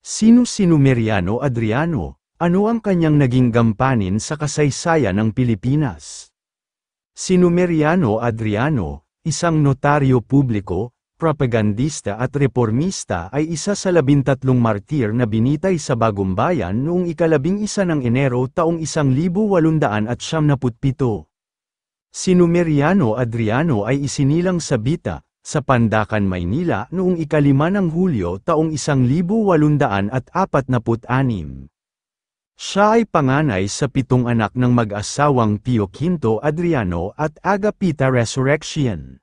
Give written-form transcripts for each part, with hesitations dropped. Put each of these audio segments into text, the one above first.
Sino si Numeriano Adriano? Ano ang kanyang naging gampanin sa kasaysayan ng Pilipinas? Si Numeriano Adriano, isang notaryo publiko, propagandista at reformista ay isa sa 13 martir na binitay sa Bagong Bayan noong 11 ng Enero taong 1897. Si Numeriano Adriano ay isinilang sa Bita, sa Pandacan, Maynila noong 5 ng Hulyo taong 1846. Siya ay panganay sa 7 anak ng mag-asawang Pio Quinto Adriano at Agapita Resurrection.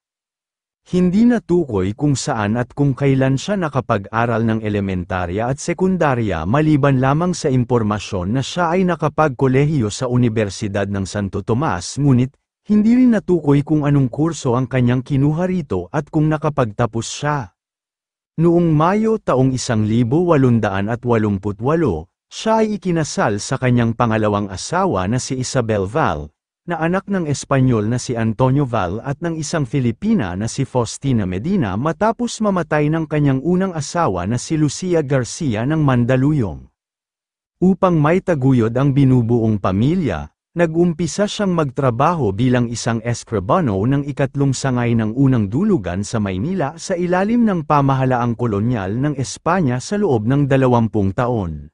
Hindi natukoy kung saan at kung kailan siya nakapag-aral ng elementarya at sekundarya maliban lamang sa impormasyon na siya ay nakapag-kolehiyo sa Universidad ng Santo Tomas, ngunit hindi rin natukoy kung anong kurso ang kanyang kinuha rito at kung nakapagtapos siya. Noong Mayo taong 1888, siya ay ikinasal sa kanyang pangalawang asawa na si Isabel Val, na anak ng Espanyol na si Antonio Val at ng isang Filipina na si Faustina Medina matapos mamatay ng kanyang unang asawa na si Lucia Garcia ng Mandaluyong. Upang may taguyod ang binubuong pamilya, nag-umpisa siyang magtrabaho bilang isang eskribano ng ikatlong sangay ng unang dulugan sa Maynila sa ilalim ng pamahalaang kolonyal ng Espanya sa loob ng 20 taon.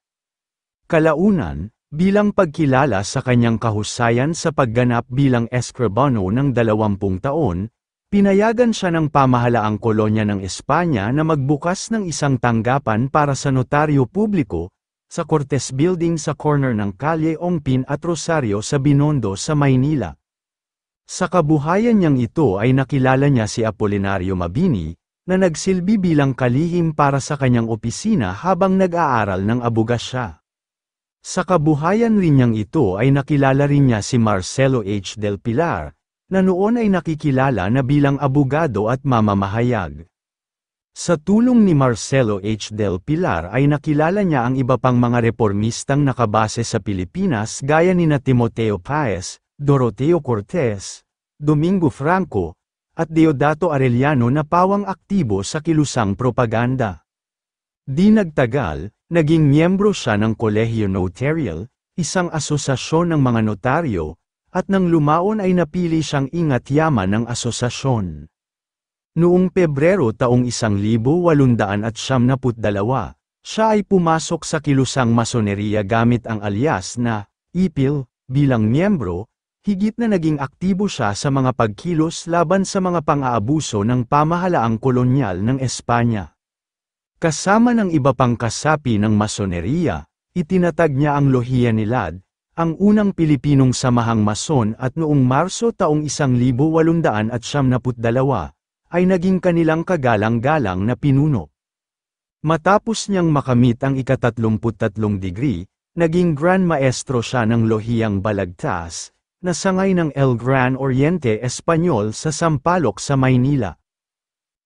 Kalaunan, bilang pagkilala sa kanyang kahusayan sa pagganap bilang eskribano ng 20 taon, pinayagan siya ng pamahalaang kolonya ng Espanya na magbukas ng isang tanggapan para sa notaryo publiko, sa Cortes Building sa corner ng Kalye Ongpin at Rosario sa Binondo sa Maynila. Sa kabuhayan niyang ito ay nakilala niya si Apolinario Mabini, na nagsilbi bilang kalihim para sa kanyang opisina habang nag-aaral ng abogasya. Sa kabuhayan rin niyang ito ay nakilala rin niya si Marcelo H. del Pilar, na noon ay nakikilala na bilang abogado at mamamahayag. Sa tulong ni Marcelo H. del Pilar ay nakilala niya ang iba pang mga reformistang nakabase sa Pilipinas gaya nina Timoteo Paez, Doroteo Cortes, Domingo Franco, at Deodato Arellano na pawang aktibo sa kilusang propaganda. Di nagtagal, naging miyembro siya ng Colegio Notarial, isang asosasyon ng mga notaryo, at nang lumaon ay napili siyang ingat-yaman ng asosasyon. Noong Pebrero taong 1892, siya ay pumasok sa kilusang masoneriya gamit ang alias na Ipil. Bilang miyembro, higit na naging aktibo siya sa mga pagkilos laban sa mga pang-aabuso ng pamahalaang kolonyal ng Espanya. Kasama ng iba pang kasapi ng masoneriya, itinatag niya ang Logia ni Lad, ang unang Pilipinong samahang mason at noong Marso taong 1892, ay naging kanilang kagalang-galang na pinuno. Matapos niyang makamit ang ika-33 degree, naging Gran Maestro siya ng Lohiyang Balagtas, na sangay ng El Gran Oriente Espanyol sa Sampaloc sa Maynila.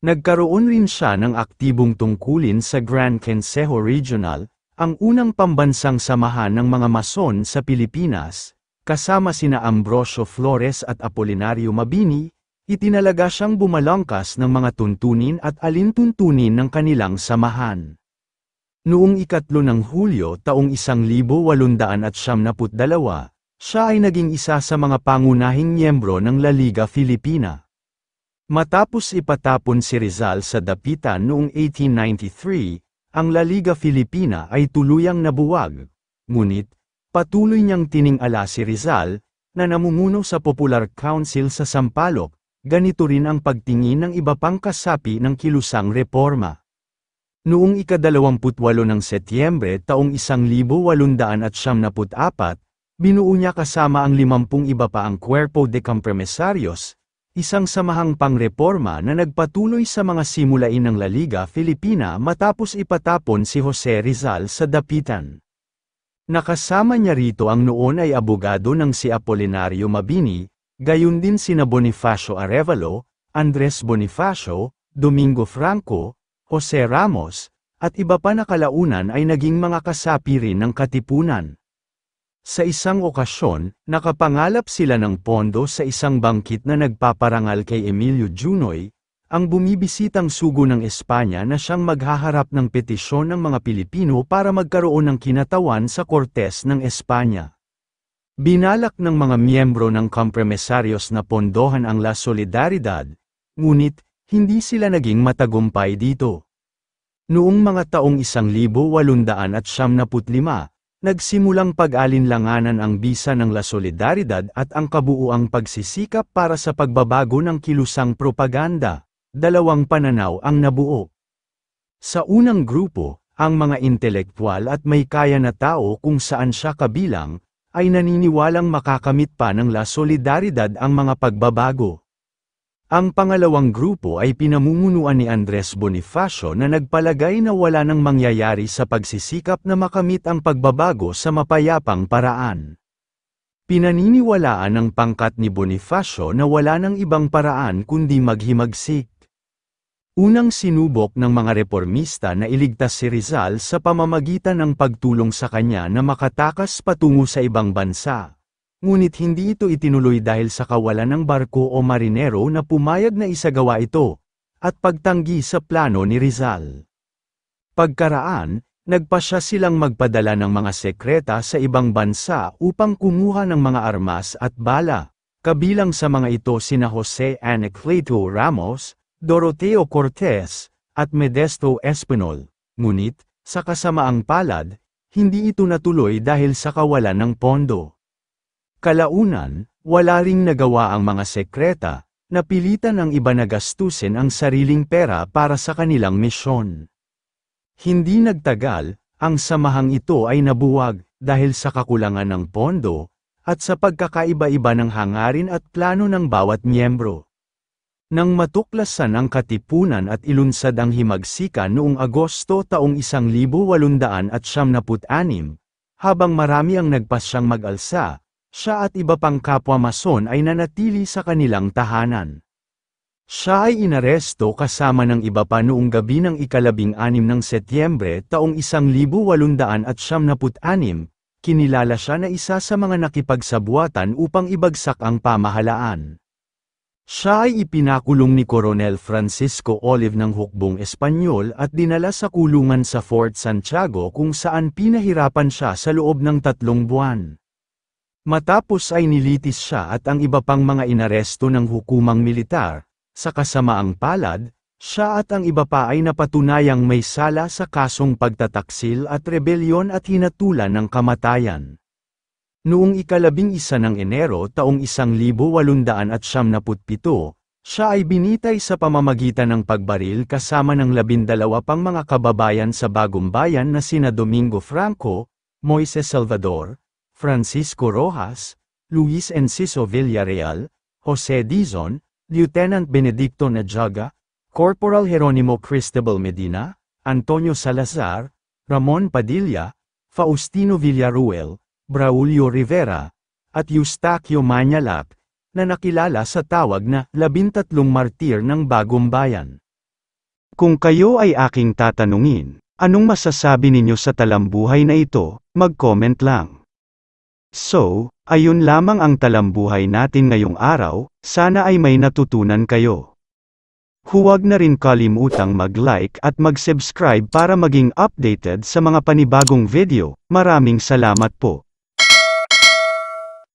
Nagkaroon rin siya ng aktibong tungkulin sa Gran Consejo Regional, ang unang pambansang samahan ng mga mason sa Pilipinas, kasama sina Ambrosio Flores at Apolinario Mabini. Itinalaga siyang bumalangkas ng mga tuntunin at alintuntunin ng kanilang samahan. Noong 3 ng Hulyo taong 1892, siya ay naging isa sa mga pangunahing miyembro ng La Liga Filipina. Matapos ipatapon si Rizal sa Dapitan noong 1893, ang La Liga Filipina ay tuluyang nabuwag. Ngunit, patuloy niyang tiningala si Rizal, na namumuno sa Popular Council sa Sampaloc. Ganito rin ang pagtingin ng iba pang kasapi ng kilusang reforma. Noong ika-28 ng Setyembre taong 1894, binuo niya kasama ang 50 iba pa ang Cuerpo de Compromisarios, isang samahang pang-reforma na nagpatuloy sa mga simulain ng La Liga Filipina matapos ipatapon si Jose Rizal sa Dapitan. Nakasama niya rito ang noon ay abogado ng si Apolinario Mabini, gayon din sina Bonifacio Arevalo, Andres Bonifacio, Domingo Franco, Jose Ramos, at iba pa na kalaunan ay naging mga kasapi rin ng Katipunan. Sa isang okasyon, nakapangalap sila ng pondo sa isang bangkit na nagpaparangal kay Emilio Junoy, ang bumibisitang sugo ng Espanya na siyang maghaharap ng petisyon ng mga Pilipino para magkaroon ng kinatawan sa Kortes ng Espanya. Binalak ng mga miyembro ng kompromisaryos na pondohan ang La Solidaridad, ngunit, hindi sila naging matagumpay dito. Noong mga taong 1895, nagsimulang pag-alinlanganan ang bisa ng La Solidaridad at ang kabuuang pagsisikap para sa pagbabago ng kilusang propaganda. Dalawang pananaw ang nabuo. Sa unang grupo, ang mga intelektual at may kaya na tao kung saan siya kabilang, ay naniniwalang makakamit pa ng La Solidaridad ang mga pagbabago. Ang pangalawang grupo ay pinamumunuan ni Andres Bonifacio na nagpalagay na wala nang mangyayari sa pagsisikap na makamit ang pagbabago sa mapayapang paraan. Pinaniniwalaan ng pangkat ni Bonifacio na wala nang ibang paraan kundi maghimagsik. Unang sinubok ng mga reformista na iligtas si Rizal sa pamamagitan ng pagtulong sa kanya na makatakas patungo sa ibang bansa. Ngunit hindi ito itinuloy dahil sa kawalan ng barko o marinero na pumayag na isagawa ito, at pagtanggi sa plano ni Rizal. Pagkaraan, nagpasya silang magpadala ng mga sekreta sa ibang bansa upang kumuha ng mga armas at bala, kabilang sa mga ito sina Jose Anacleto Ramos, Doroteo Cortes, at Modesto Espinol, ngunit, sa kasamaang palad, hindi ito natuloy dahil sa kawalan ng pondo. Kalaunan, wala ring nagawa ang mga sekreta, napilitan ang iba na gastusin ang sariling pera para sa kanilang misyon. Hindi nagtagal, ang samahang ito ay nabuwag, dahil sa kakulangan ng pondo, at sa pagkakaiba-iba ng hangarin at plano ng bawat miyembro. Nang matuklasan ang katipunan at ilunsad ang himagsikan noong Agosto taong 1896, habang marami ang nagpasyang mag-alsa, siya at iba pang kapwa mason ay nanatili sa kanilang tahanan. Siya ay inaresto kasama ng iba pa noong gabi ng ika-16 ng Setyembre taong 1896, kinilala siya na isa sa mga nakipagsabuatan upang ibagsak ang pamahalaan. Siya ay ipinakulong ni Coronel Francisco Olive ng hukbong Espanyol at dinala sa kulungan sa Fort Santiago kung saan pinahirapan siya sa loob ng 3 buwan. Matapos ay nilitis siya at ang iba pang mga inaresto ng hukumang militar, sa kasamaang palad, siya at ang iba pa ay napatunayang may sala sa kasong pagtataksil at rebelyon at hinatulan ng kamatayan. Noong ika-11 ng Enero taong 1897, siya ay binitay sa pamamagitan ng pagbaril kasama ng 12 pang mga kababayan sa Bagong Bayan na sina Domingo Franco, Moises Salvador, Francisco Rojas, Luis Enciso Villarreal, Jose Dizon, Lieutenant Benedicto Najaga, Corporal Jeronimo Cristobal Medina, Antonio Salazar, Ramon Padilla, Faustino Villaruel, Braulio Rivera, at Eustaquio Mañalac, na nakilala sa tawag na 13 Martir ng Bagong Bayan. Kung kayo ay aking tatanungin, anong masasabi ninyo sa talambuhay na ito, mag-comment lang. So, ayun lamang ang talambuhay natin ngayong araw, sana ay may natutunan kayo. Huwag na rin kalimutang mag-like at mag-subscribe para maging updated sa mga panibagong video. Maraming salamat po.